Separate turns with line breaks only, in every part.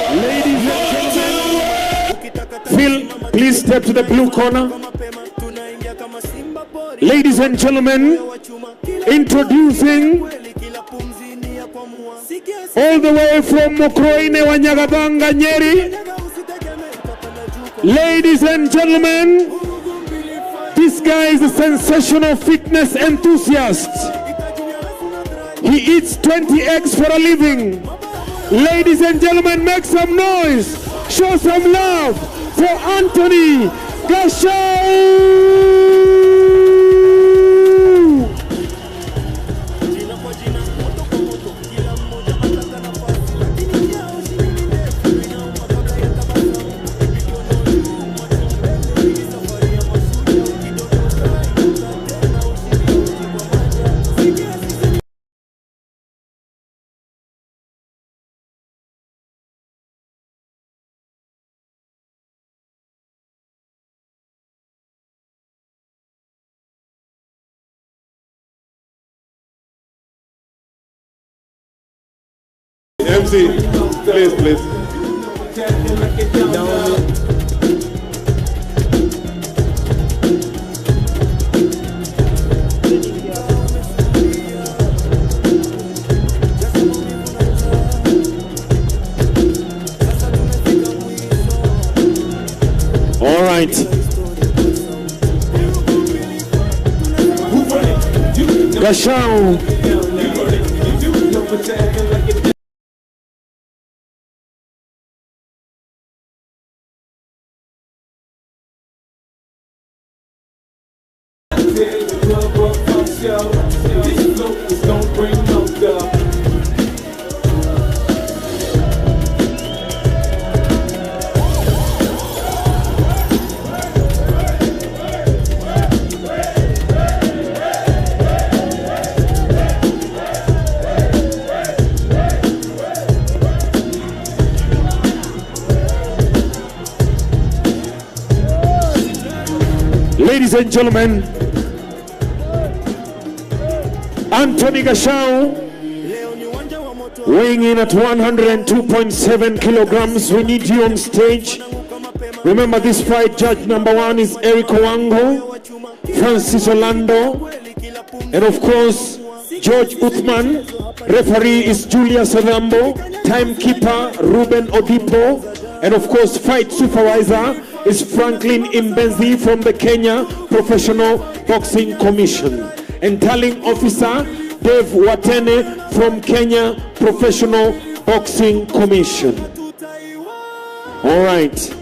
Ladies and gentlemen, Phil, please step to the blue corner. Ladies and gentlemen, introducing all the way from Mokroine Wanyagabanga Nyeri. Ladies and gentlemen, this guy is a sensational fitness enthusiast. He eats 20 eggs for a living. Ladies and gentlemen, make some noise. Show some love for Anthony Gashau.
MC, please.
All right. Gashau. Ladies and gentlemen, Anthony Gashau, weighing in at 102.7 kilograms. We need you on stage. Remember, this fight, judge number 1 is Eric Owango, Francis Orlando, and of course, George Uthman. Referee is Julius Adambo, timekeeper Ruben Odipo, and of course, fight supervisor is Franklin Imbenzi from the Kenya Professional Boxing Commission, and tallying officer Dave Watene from Kenya Professional Boxing Commission. All right.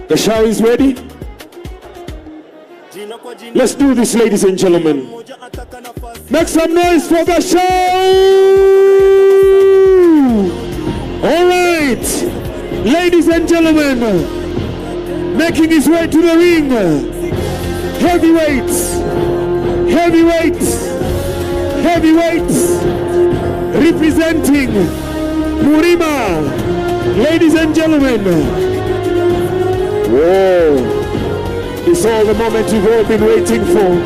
Gashau is ready? Let's do this, ladies and gentlemen. Make some noise for Gashau! All right. Ladies and gentlemen, making his way to the ring, heavyweights, representing Murima. Ladies and gentlemen, whoa, it's all the moment you've all been waiting for.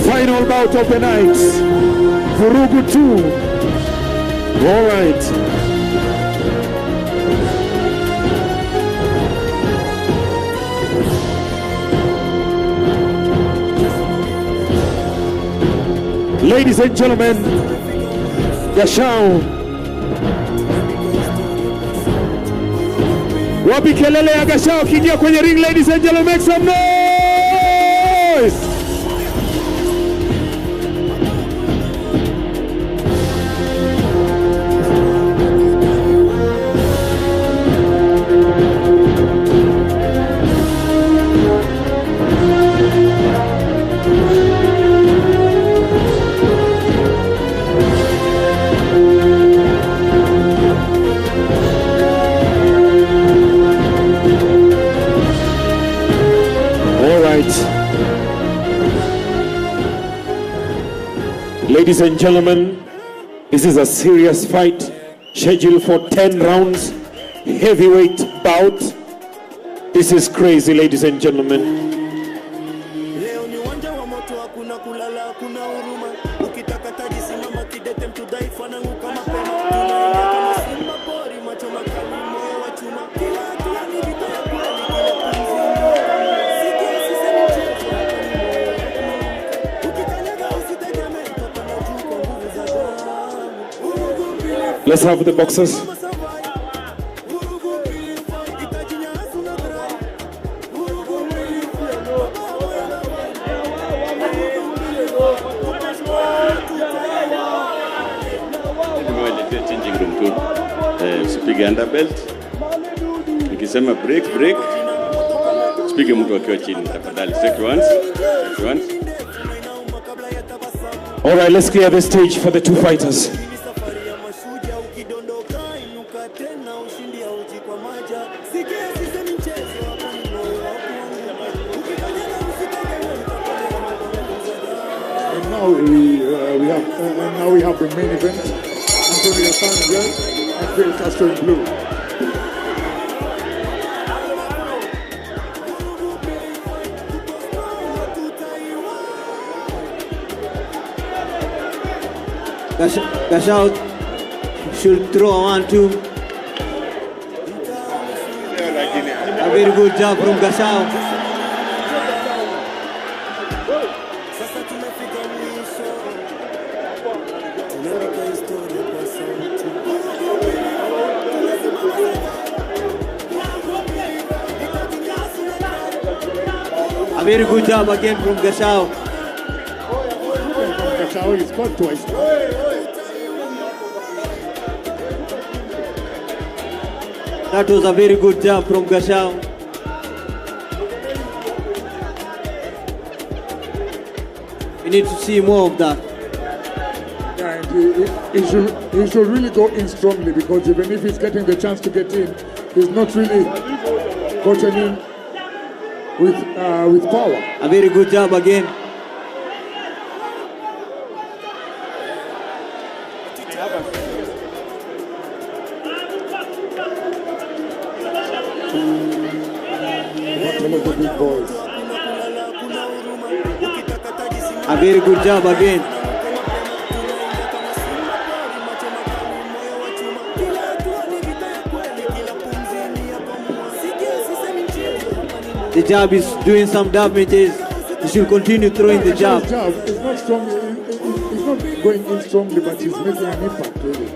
Final bout of the night, Vurugu 2. All right. Ladies and gentlemen, Gashau. Wapi kelele ya Gashau kiingia kwenye ring, ladies and gentlemen, make some noise. Ladies and gentlemen, this is a serious fight scheduled for 10 rounds, heavyweight bout. This is crazy, ladies and gentlemen. Let's have the boxers.
Changing room too. Speak under belt. Nikisema break. Speak mtu akiwa chini tafadhali. Take once.
All right, let's clear the stage for the two fighters.
And now we have the main event. Antonio Sanchez and Phil Castro in blue.
Gashau should throw a 1-2. A very good job from Gashau. A very good job again from Gashau.
Gashau is caught twice.
That was a very good job from Gashau. We need to see more of that.
Yeah, and he should really go in strongly, because even if he's getting the chance to get in, he's not really gotten in with power.
A very good job again. A very good job again. The jab is doing some damages. He should continue throwing the jab.
His jab is not strong. He's not going in strongly, but he's making an impact really.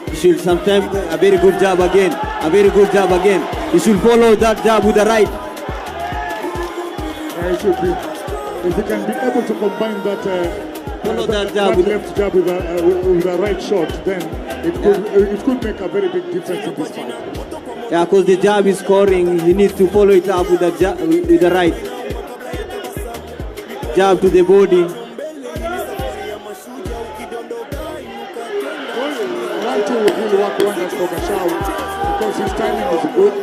He should sometimes a very good jab again. A very good jab again. He should follow that jab with the right.
Yeah, he should be. If he can be able to combine that
that
left jab with the right shot, then it could make a very big difference in this fight.
Yeah, because the jab is scoring, he needs to follow it up with the right. Jab to the body.
Right to really work wonders for Gashau, because his timing is good.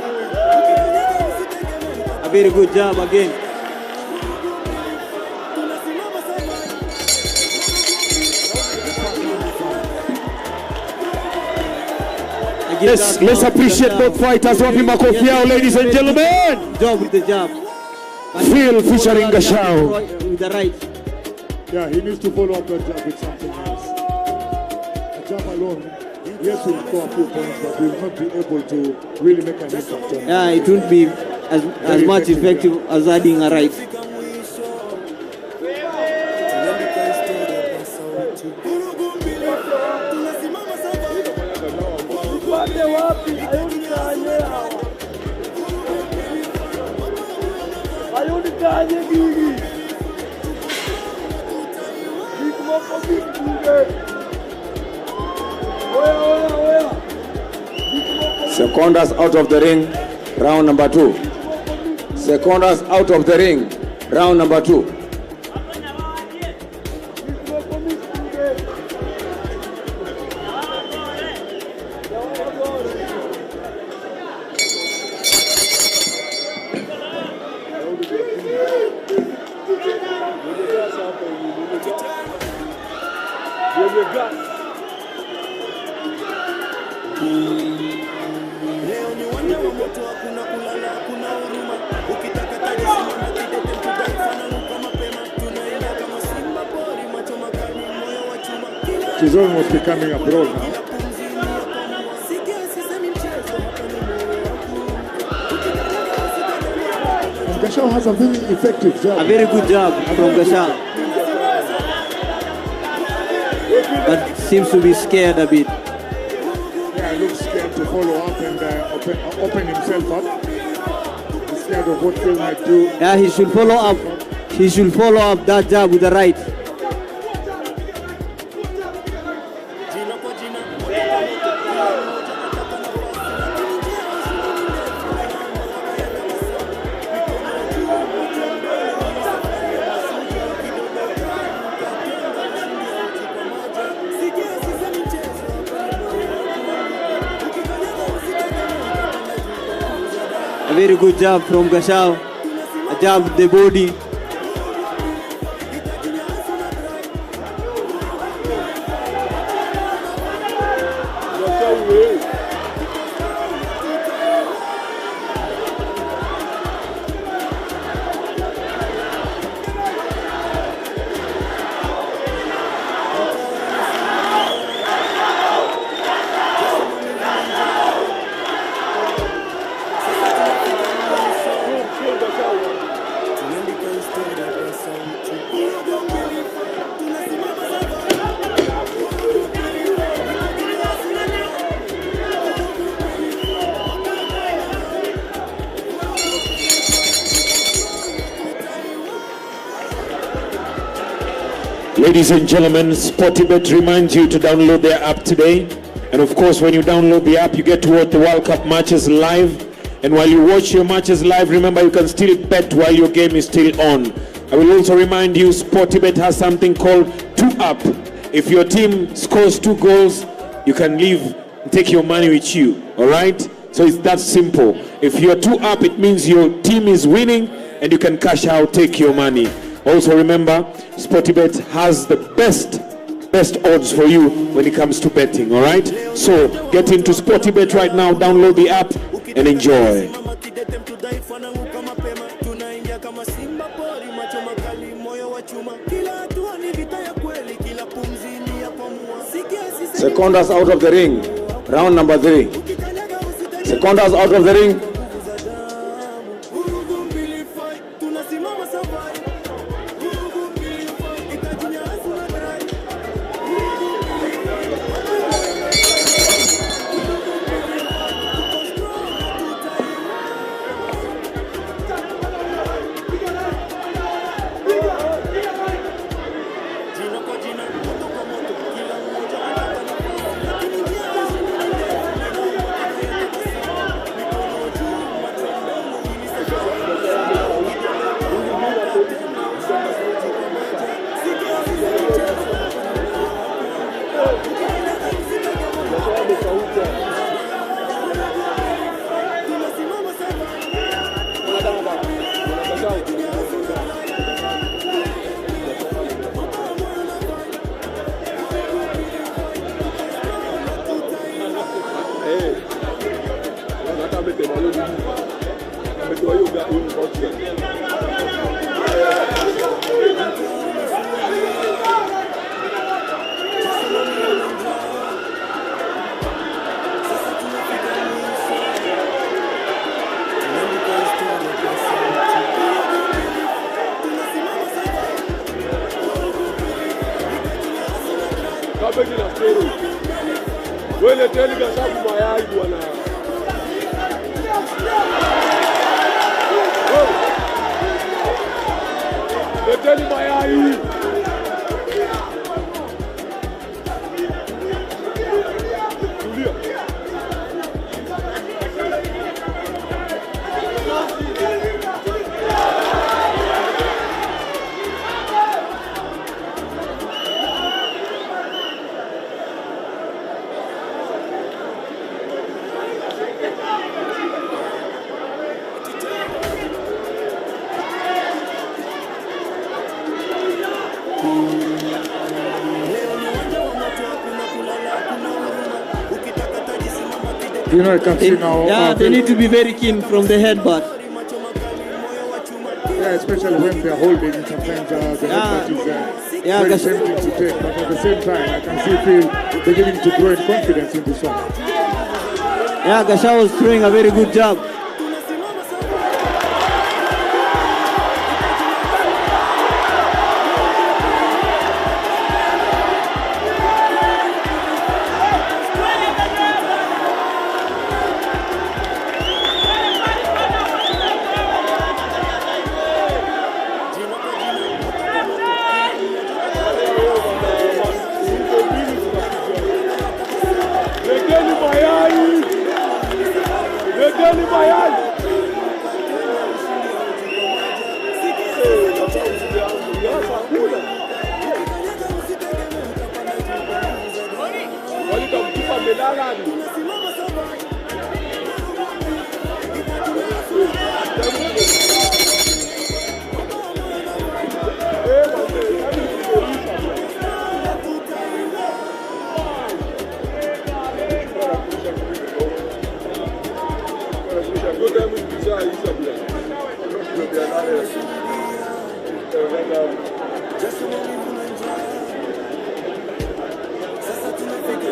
A very good jab again.
Let's appreciate both fighters. Wapi makofi yao, ladies and gentlemen.
Job with the jab.
Phil featuring Gashau.
With the right.
Yeah, he needs to follow up that jab with something else. A jab alone, yes, will score a few points, but will not be able to really make an impact on it.
Yeah, it won't be as much effective as adding a right.
Secondas out of the ring, round number 2. Secondas out of the ring, round number 2.
She's almost becoming a brawl now. And Gashau has a very effective job.
A very good job from Gashau. But seems to be scared a bit.
Yeah, looks scared to follow up and open himself up. He's scared of what Phil might do.
Yeah, he should follow up. He should follow up that jab with the right. A very good jab from Gashau. A jab with the body.
Ladies and gentlemen, Sportybet reminds you to download their app today. And of course, when you download the app, you get to watch the World Cup matches live. And while you watch your matches live, remember you can still bet while your game is still on. I will also remind you, Sportybet has something called 2-up. If your team scores 2 goals, you can leave and take your money with you. All right? So it's that simple. If you're 2-up, it means your team is winning and you can cash out, take your money. Also remember, Sportybet has the best odds for you when it comes to betting, all right? So get into Sportybet right now, download the app and enjoy.
Secondas out of the ring, round number 3. Secondas out of the ring.
You know, I can see now.
Yeah, they need to be very keen from the headbutt.
Yeah, especially when they're holding. Sometimes the headbutt is very tempting to take. But at the same time, I can see Phil beginning to grow in confidence in this one.
Yeah, Gashau was throwing a very good jab.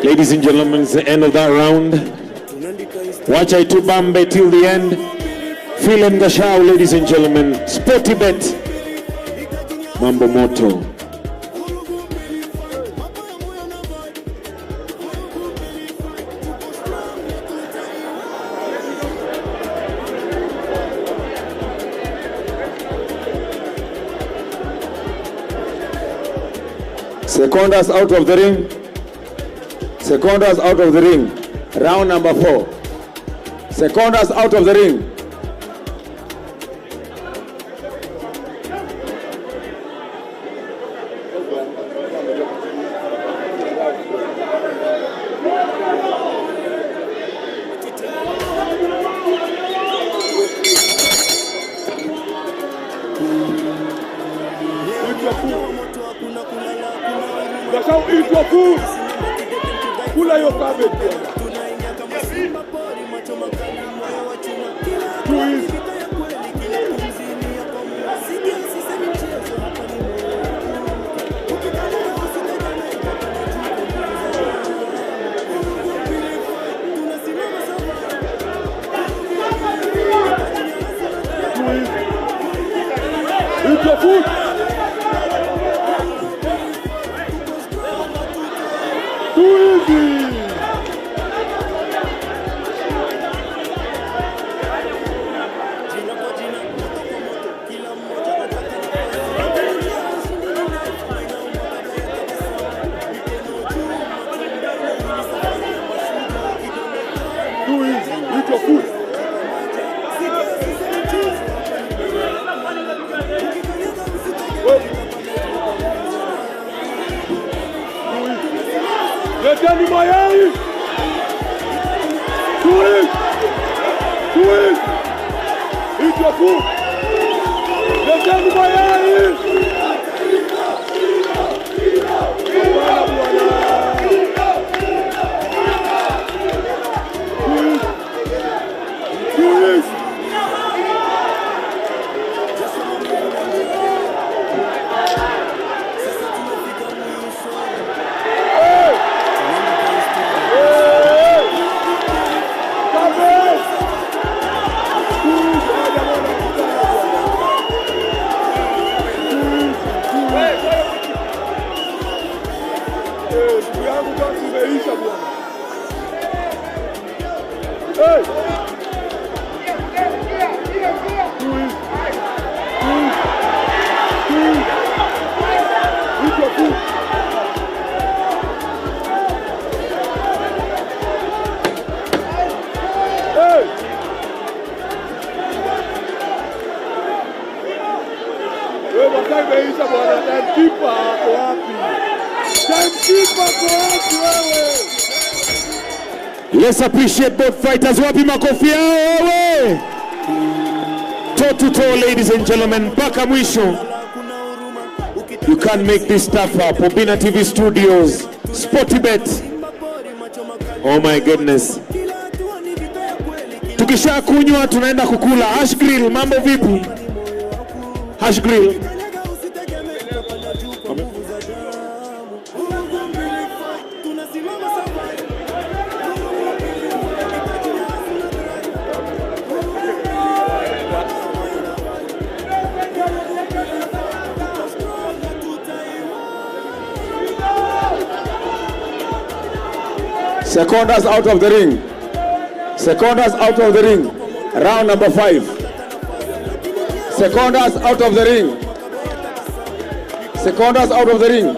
Ladies and gentlemen, it's the end of that round. Watch I to Bambe till the end. Feeling Gashau, ladies and gentlemen. Sporty bet. Mambo moto.
Secondas out of the ring. Secondas out of the ring. Round number 4. Secondas out of the ring.
Gashau, eat your food. Kula your cabbage. Too easy. Eat your food. Too easy. Eat your food. Leteni mayai. Do it. Eat your food. Leteni mayai.
Let's appreciate both fighters. Wapi makofi yao. Toe to toe, ladies and gentlemen. Mpaka mwisho. You can't make this stuff up. Obina TV Studios. Sporty bet. Oh my goodness. Tukisha kunywa tunaenda kukula. Hash grill, mambo vipi? Hash grill.
Secondas out of the ring. Secondas out of the ring. Round number 5. Secondas out of the ring. Secondas out of the ring.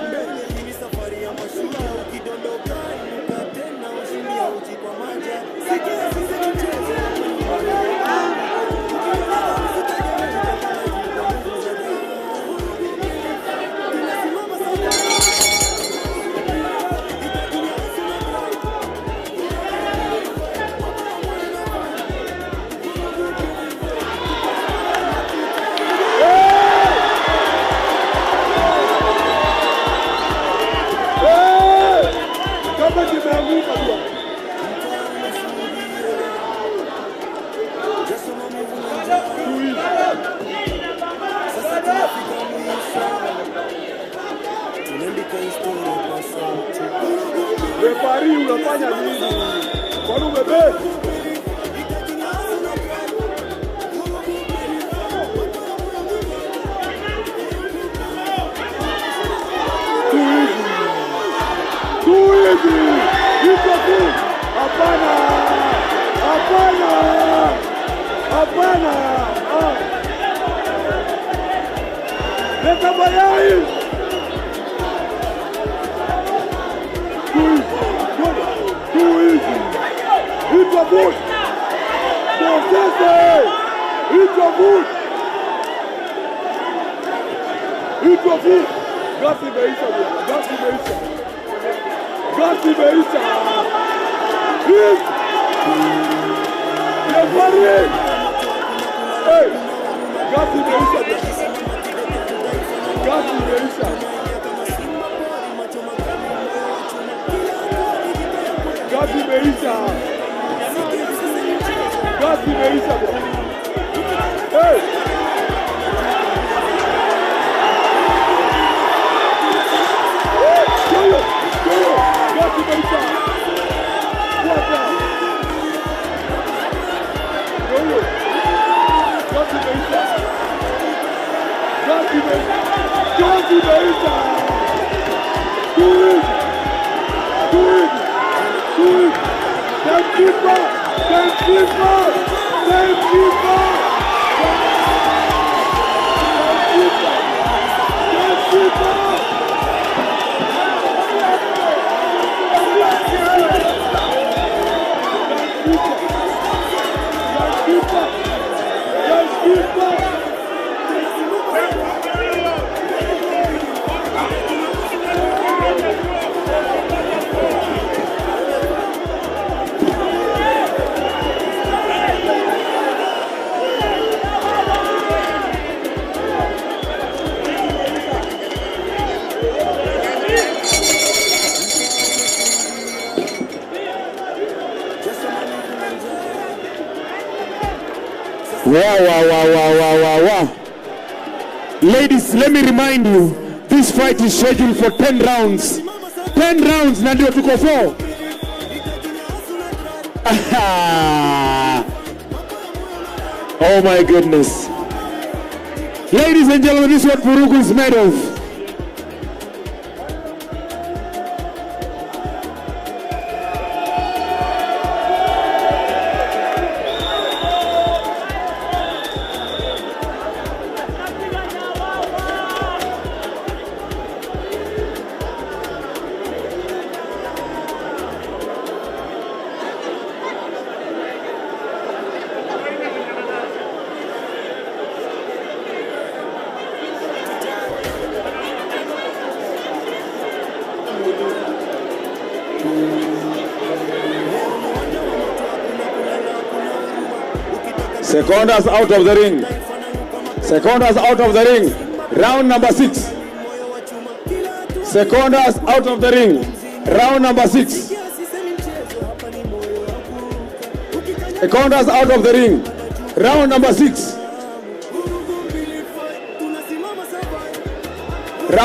Wow. Ladies, let me remind you, this fight is scheduled for 10 rounds. 10 rounds, na ndio tuko 4. Oh my goodness. Ladies and gentlemen, this is what Vurugu is made of.
Secondas out of the ring. Secondas out of the ring. Round number 6. Secondas out of the ring. Round number 6. Secondas out of the ring. Round number 6.